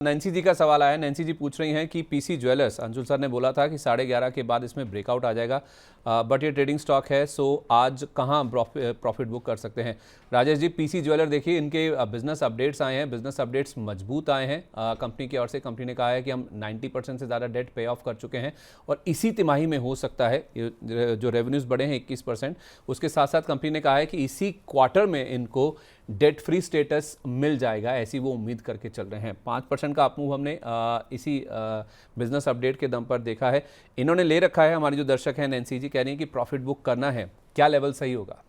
Nancy जी का सवाल आया है। नैन्सी जी पूछ रही हैं कि पीसी ज्वेलर्स, अंशुल सर ने बोला था कि 11:30 के बाद इसमें ब्रेकआउट आ जाएगा, बट ये ट्रेडिंग स्टॉक है, सो आज कहाँ प्रॉफिट बुक कर सकते हैं? राजेश जी, पीसी ज्वेलर देखिए, इनके बिजनेस अपडेट्स आए हैं, बिजनेस अपडेट्स मजबूत आए हैं कंपनी की ओर से। कंपनी ने कहा है कि हम 90% से ज़्यादा डेट पे ऑफ कर चुके हैं और इसी तिमाही में हो सकता है जो रेवेन्यूज़ बढ़े हैं 21%, उसके साथ साथ कंपनी ने कहा है कि इसी क्वार्टर में इनको डेट फ्री स्टेटस मिल जाएगा, ऐसी वो उम्मीद करके चल रहे हैं। 5% का अपमूव हमने इसी बिजनेस अपडेट के दम पर देखा है। इन्होंने ले रखा है, हमारी जो दर्शक हैं नैन्सी जी कह रही हैं कि प्रॉफिट बुक करना है, क्या लेवल सही होगा?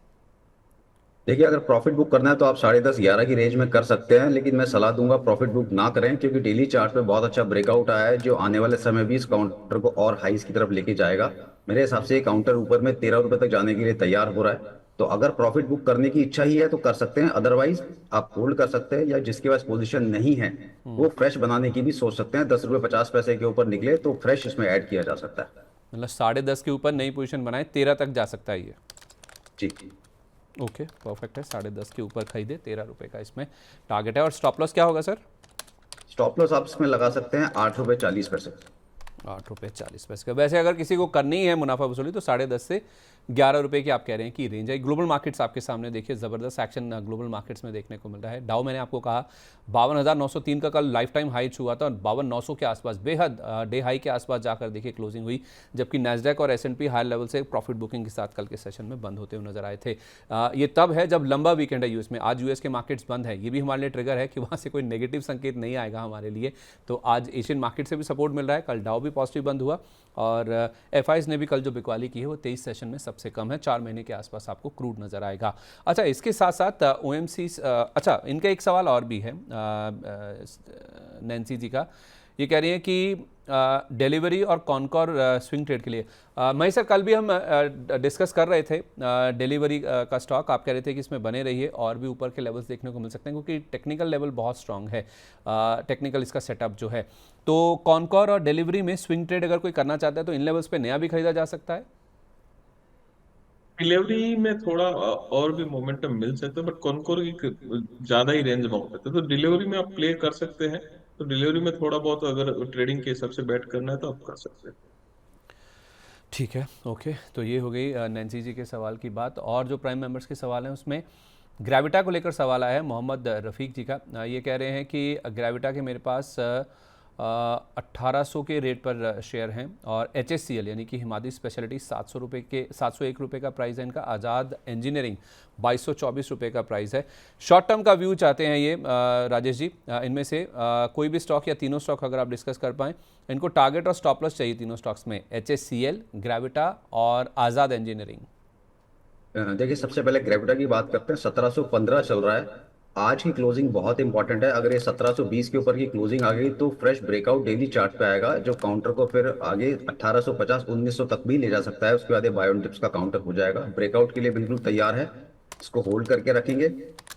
देखिए, अगर प्रॉफिट बुक करना है तो आप 10:30 11 की रेंज में कर सकते हैं, लेकिन मैं सलाह दूंगा प्रॉफिट बुक ना करें, क्योंकि डेली चार्ट पे बहुत अच्छा ब्रेकआउट आया है जो आने वाले समय भी इस काउंटर को और हाईस की तरफ लेके जाएगा। मेरे हिसाब से ये काउंटर ऊपर में 13 रुपए तक जाने के लिए तैयार हो रहा है। तो अगर प्रॉफिट बुक करने की इच्छा ही है तो कर सकते हैं, अदरवाइज आप होल्ड कर सकते हैं, या जिसके पास पोजीशन नहीं है वो फ्रेश बनाने की भी सोच सकते हैं। 10 रुपए 50 पैसे के ऊपर निकले तो फ्रेश इसमें ऐड किया जा सकता है। मतलब 10:30 के ऊपर नई पोजीशन बनाए, 13 तक जा सकता है ये। जी। ओके, परफेक्ट है। 10:30 के ऊपर खरीदे, 13 रुपये का इसमें टारगेट है। और स्टॉप लॉस क्या होगा सर? स्टॉप लॉस आप इसमें लगा सकते हैं 8 रुपए 40 पैसे। 8 रुपये 40 पैसे का। वैसे अगर किसी को करनी ही है मुनाफा वसूली तो 10:30 से 11 रुपये की आप कह रहे हैं कि रेंज है। ग्लोबल मार्केट्स आपके सामने देखिए, ज़बरदस्त एक्शन ग्लोबल मार्केट्स में देखने को मिल रहा है। डाउ मैंने आपको कहा 52,903 का कल लाइफ टाइम हाई छुआ था और 52,900 के आसपास बेहद डे हाई के आसपास जाकर देखिए क्लोजिंग हुई, जबकि नैस्डैक और S&P हायर लेवल से प्रॉफिट बुकिंग के साथ कल के सेशन में बंद होते हुए नजर आए थे। ये तब है जब लंबा वीकेंड है यूएस में। आज यूएस के मार्केट्स बंद है, ये भी हमारे लिए ट्रिगर है कि वहाँ से कोई नेगेटिव संकेत नहीं आएगा हमारे लिए। तो आज एशियन मार्केट से भी सपोर्ट मिल रहा है। कल डाउ भी पॉजिटिव बंद हुआ और एफआईज ने भी कल जो बिकवाली की है वो 23 सेशन में सबसे कम है। 4 महीने के आसपास आपको क्रूड नजर आएगा। अच्छा, इसके साथ साथ ओएमसी, अच्छा इनका एक सवाल और भी है नैन्सी जी का। ये कह रही हैं कि डिलीवरी और कॉनकॉर स्विंग ट्रेड के लिए, मई सर कल भी हम डिस्कस कर रहे थे डिलीवरी का स्टॉक। आप कह रहे थे कि इसमें बने रहिए और भी ऊपर के लेवल्स देखने को मिल सकते हैं, क्योंकि टेक्निकल लेवल बहुत स्ट्रांग है, टेक्निकल इसका सेटअप जो है। तो कॉनकॉर और डिलीवरी में स्विंग ट्रेड अगर कोई करना चाहता है तो इन लेवल्स पे नया भी खरीदा जा सकता है। डिलीवरी में थोड़ा और भी मोमेंटम मिल सकता है, बट कॉनकोर की ज्यादा ही रेंज में हो सकता है, तो डिलीवरी में आप प्ले कर सकते हैं। तो डिलीवरी में थोड़ा बहुत अगर ट्रेडिंग के हिसाब से बैट करना है तो आप कर सकते हैं। ठीक है, ओके। तो ये हो गई नैन्सी जी के सवाल की बात। और जो प्राइम मेंबर्स के सवाल हैं उसमें ग्रेविटा को लेकर सवाल आया है मोहम्मद रफ़ीक जी का। ये कह रहे हैं कि ग्रेविटा के मेरे पास 1800 के रेट पर शेयर हैं और HSCL यानी कि हिमाद्री स्पेशलिटी 701 रुपये का प्राइस है इनका। आज़ाद इंजीनियरिंग 2224 रुपये का प्राइस है। शॉर्ट टर्म का व्यू चाहते हैं ये राजेश जी, इनमें से कोई भी स्टॉक या तीनों स्टॉक अगर आप डिस्कस कर पाएँ। इनको टारगेट और स्टॉप लॉस चाहिए तीनों स्टॉक्स में, HSCL, ग्रेविटा और आज़ाद इंजीनियरिंग। देखिए, सबसे पहले ग्रेविटा की बात करते हैं। 1715 चल रहा है। आज की क्लोजिंग बहुत इंपॉर्टेंट है। अगर ये 1720 के ऊपर की क्लोजिंग आ गई तो फ्रेश ब्रेकआउट डेली चार्ट पे आएगा, जो काउंटर को फिर आगे 1850 1900 तक भी ले जा सकता है। उसके बाद ये बायोन टिप्स का काउंटर हो जाएगा। ब्रेकआउट के लिए बिल्कुल तैयार है, इसको होल्ड करके रखेंगे।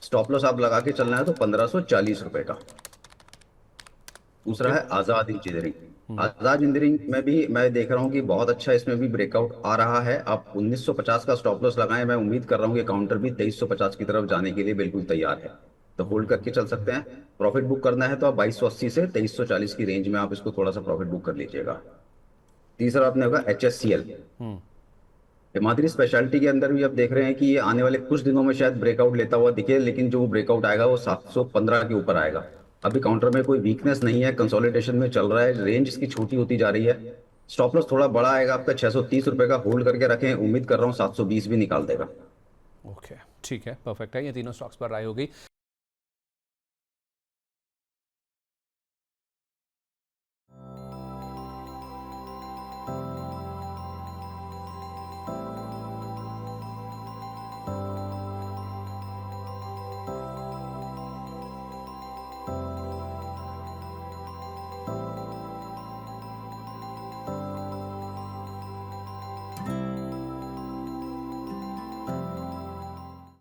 स्टॉप लॉस आप लगा के चलना है तो 1540 रुपए का। दूसरा ओके। है आजाद इंजीनियरिंग। आजाद इंजीनियरिंग में भी मैं देख रहा हूँ कि बहुत अच्छा इसमें भी ब्रेकआउट आ रहा है। आप 1950 का स्टॉप लॉस लगाएं, मैं उम्मीद कर रहा हूँ कि काउंटर भी 2350 की तरफ जाने के लिए बिल्कुल तैयार है, तो होल्ड करके चल सकते हैं। प्रॉफिट बुक करना है तो आप 2280 से 2340 की रेंज में आप इसको थोड़ा सा प्रॉफिट बुक कर लीजिएगा। तीसरा आपने होगा HSCL। हिमाद्री स्पेशलिटी के अंदर भी आप देख रहे हैं कि ये आने वाले कुछ दिनों में शायद ब्रेकआउट लेता हुआ दिखे, लेकिन जो ब्रेकआउट आएगा वो 715 के ऊपर आएगा। अभी काउंटर में कोई वीकनेस नहीं है, कंसोलिडेशन में चल रहा है, रेंज इसकी छोटी होती जा रही है। स्टॉप लॉस थोड़ा बड़ा आएगा आपका 630 रुपए का, होल्ड करके रखें। उम्मीद कर रहा हूँ 720 भी निकाल देगा। ओके, ठीक है, परफेक्ट है। ये तीनों स्टॉक्स पर राय हो गई।